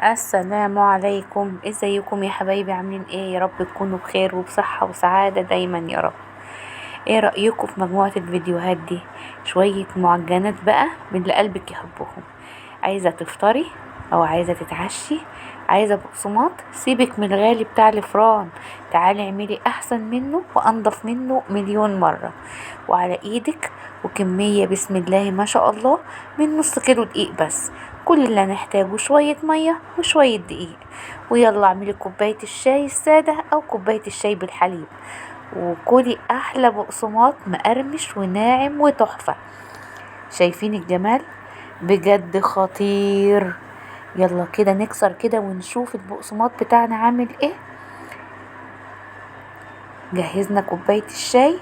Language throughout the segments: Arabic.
السلام عليكم، ازيكم يا حبايبي؟ عاملين ايه؟ يا رب تكونوا بخير وبصحة وسعادة دايما يا رب. ايه رأيكم في مجموعة الفيديوهات دي؟ شوية معجنات بقى من اللي قلبك يحبهم. عايزة تفطري او عايزة تتعشي، عايزة بقسماط؟ سيبك من الغالي بتاع الفران، تعالي اعملي احسن منه وانضف منه مليون مرة وعلى ايدك. وكمية بسم الله ما شاء الله، من نص كيلو دقيق بس. كل اللي هنحتاجه شوية مية وشوية دقيق. ويلا اعملي كوباية الشاي السادة او كوباية الشاي بالحليب، وكلي احلى بقسماط مقرمش وناعم وتحفة. شايفين الجمال؟ بجد خطير. يلا كده نكسر كده ونشوف البقسماط بتاعنا عامل ايه. جهزنا كوباية الشاي،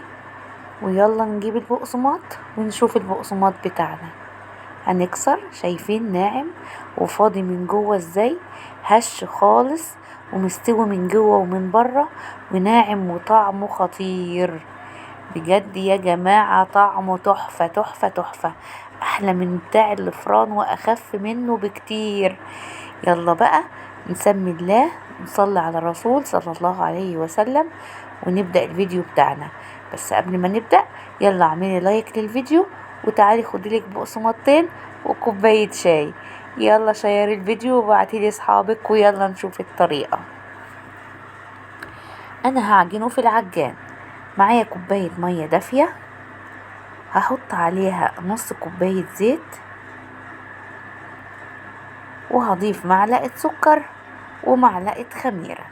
ويلا نجيب البقسماط ونشوف البقسماط بتاعنا. هنكسر، شايفين ناعم وفاضي من جوه ازاي؟ هش خالص ومستوي من جوه ومن بره وناعم وطعمه خطير. بجد يا جماعة طعمه تحفة تحفة تحفة، احلى من بتاع الفران واخف منه بكتير. يلا بقى نسمي الله، نصلي على الرسول صلى الله عليه وسلم، ونبدأ الفيديو بتاعنا. بس قبل ما نبدأ، يلا اعملي لايك للفيديو، وتعالي خديلك بقسماطتين وكوباية شاي. يلا شيري الفيديو وابعتيلي اصحابك، ويلا نشوف الطريقة. انا هعجنه في العجان. معايا كوباية مية دافية، هحط عليها نص كوباية زيت، وهضيف معلقة سكر ومعلقة خميرة.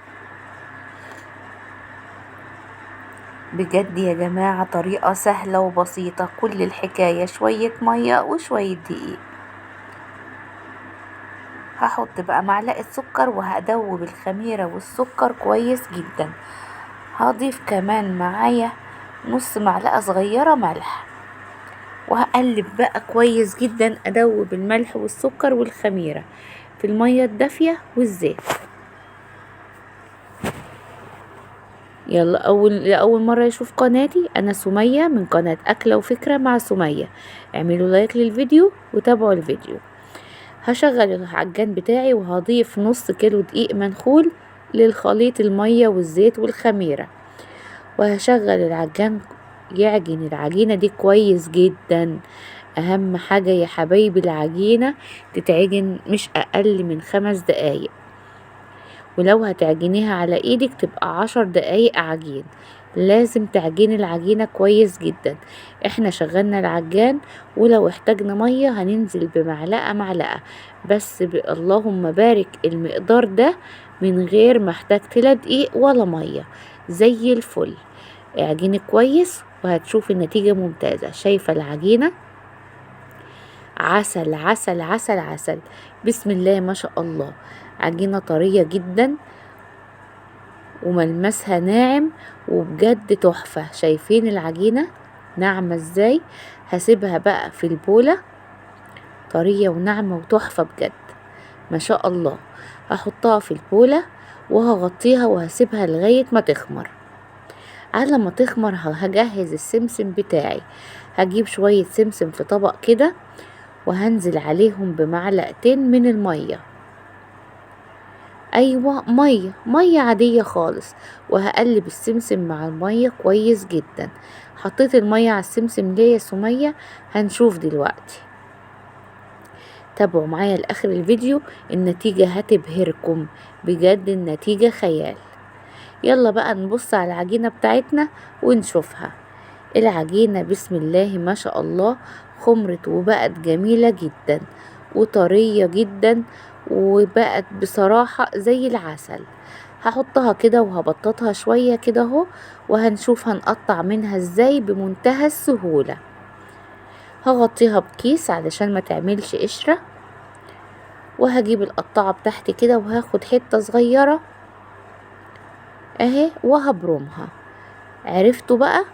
بجد يا جماعة طريقة سهلة وبسيطة، كل الحكاية شوية مية وشوية دقيق. هحط بقى معلقة سكر وهدوب الخميرة والسكر كويس جدا. هضيف كمان معايا نص معلقة صغيرة ملح، وهقلب بقى كويس جدا، ادوب الملح والسكر والخميرة في المية الدافية والزيت. يلا لأول مرة يشوف قناتي، أنا سمية من قناة أكلة وفكرة مع سمية. اعملوا لايك للفيديو وتابعوا الفيديو. هشغل العجان بتاعي وهضيف نص كيلو دقيق منخول للخليط المية والزيت والخميرة، وهشغل العجان يعجن العجينة دي كويس جدا. أهم حاجة يا حبايبي العجينة تتعجن مش أقل من 5 دقايق، ولو هتعجنيها على ايدك تبقى 10 دقايق عجين. لازم تعجني العجينة كويس جدا. احنا شغلنا العجان، ولو احتاجنا مية هننزل بمعلقة معلقة بس. اللهم بارك المقدار ده من غير ما احتاج لا دقيق ولا مية، زي الفل. اعجني كويس وهتشوفي النتيجة ممتازة. شايفة العجينة؟ عسل عسل عسل عسل، بسم الله ما شاء الله. عجينة طرية جدا وملمسها ناعم وبجد تحفة. شايفين العجينة ناعمة ازاي؟ هسيبها بقى في البولة طرية وناعمة وتحفة بجد ما شاء الله. هحطها في البولة وهغطيها وهسيبها لغاية ما تخمر. على ما تخمر هجهز السمسم بتاعي. هجيب شوية سمسم في طبق كده، وهنزل عليهم بمعلقتين من المية. ايوه مية عادية خالص، وهقلب السمسم مع المية كويس جدا. حطيت المية على السمسم ليه يا سمية؟ هنشوف دلوقتي. تابعوا معايا لاخر الفيديو، النتيجة هتبهركم بجد، النتيجة خيال. يلا بقى نبص على العجينة بتاعتنا ونشوفها. العجينة بسم الله ما شاء الله خمرت وبقت جميلة جدا وطرية جدا، وبقت بصراحة زي العسل. هحطها كده وهبططها شوية كده اهو، وهنشوف هنقطع منها ازاي بمنتهى السهولة. هغطيها بكيس علشان ما تعملش قشرة، وهجيب القطاعة بتاعتي كده وهاخد حتة صغيرة اهي وهبرمها. عرفتوا بقى؟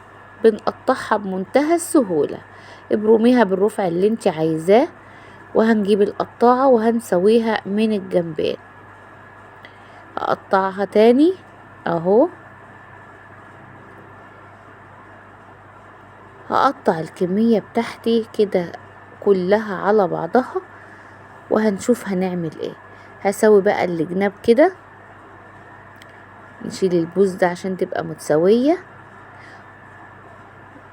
بنقطعها بمنتهى السهولة. ابرميها بالرفع اللي انت عايزاه، وهنجيب القطاعة وهنسويها من الجنبين. اقطعها تاني اهو. هقطع الكمية بتاعتي كده كلها على بعضها، وهنشوف هنعمل ايه. هسوي بقى الجناب كده، نشيل البوز ده عشان تبقى متساوية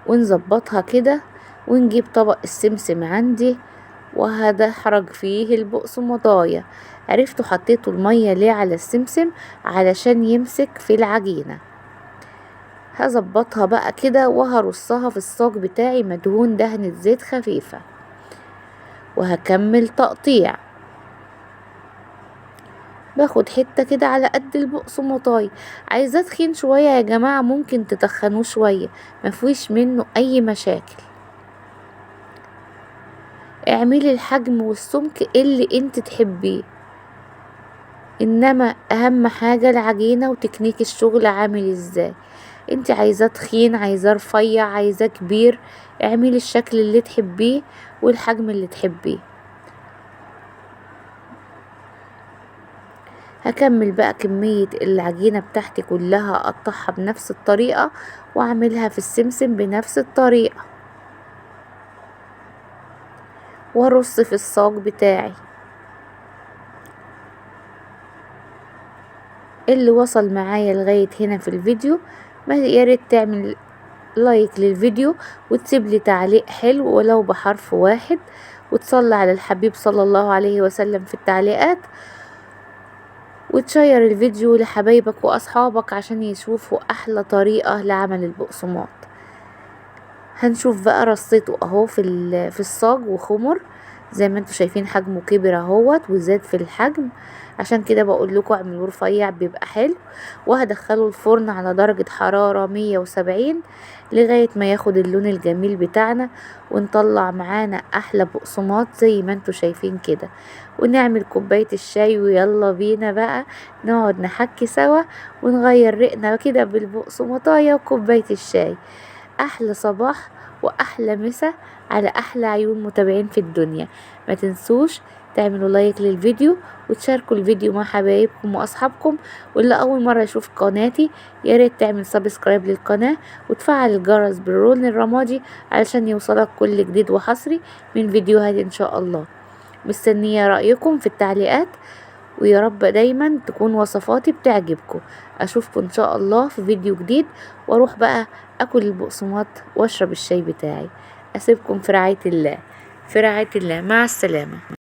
ونظبطها كده، ونجيب طبق السمسم عندي وهدحرج فيه البقسماطايه. عرفتوا حطيتوا المية ليه على السمسم؟ علشان يمسك في العجينة. هظبطها بقى كده وهرصها في الصاج بتاعي مدهون دهنة زيت خفيفة، وهكمل تقطيع. باخد حتة كده على قد البقسماطايه. عايزاه تخين شوية يا جماعة ممكن تتخنوه شوية، مفيش منه اي مشاكل. اعملي الحجم والسمك اللي انت تحبيه، انما اهم حاجة العجينة وتكنيك الشغل عامل ازاي. انت عايزاه تخين، عايزاه رفيع، عايزاه كبير، اعملي الشكل اللي تحبيه والحجم اللي تحبيه. هكمل بقى كمية العجينة بتاعتي كلها اقطعها بنفس الطريقة واعملها في السمسم بنفس الطريقة، وارص في الصاج بتاعي. اللي وصل معايا لغاية هنا في الفيديو ياريت تعمل لايك للفيديو وتسيب لي تعليق حلو ولو بحرف واحد، وتصلي على الحبيب صلى الله عليه وسلم في التعليقات، وتشير الفيديو لحبايبك واصحابك عشان يشوفوا احلى طريقة لعمل البقسماط. هنشوف بقى رصيته اهو في الصاج وخمر زي ما انتوا شايفين، حجمه كبر اهوت وزاد في الحجم، عشان كده بقول لكم اعملوه رفيع بيبقى حلو. وهدخله الفرن على درجة حرارة 170 لغاية ما ياخد اللون الجميل بتاعنا، ونطلع معانا احلى بقسماط زي ما انتوا شايفين كده. ونعمل كوباية الشاي ويلا بينا بقى نقعد نحكي سوا ونغير ريقنا كده بالبقسماطايه وكوباية الشاي. احلى صباح واحلى مسا على احلى عيون متابعين في الدنيا. ما تنسوش تعملوا لايك للفيديو وتشاركوا الفيديو مع حبايبكم واصحابكم. واللي اول مره يشوف قناتي ياريت تعمل سبسكرايب للقناه وتفعل الجرس باللون الرمادي علشان يوصلك كل جديد وحصري من فيديوهات ان شاء الله. مستنيه رايكم في التعليقات، ويا رب دايما تكون وصفاتي بتعجبكم. اشوفكم ان شاء الله في فيديو جديد، واروح بقى اكل البقسماط واشرب الشاي بتاعي. اسيبكم في رعاية الله، في رعاية الله، مع السلامة.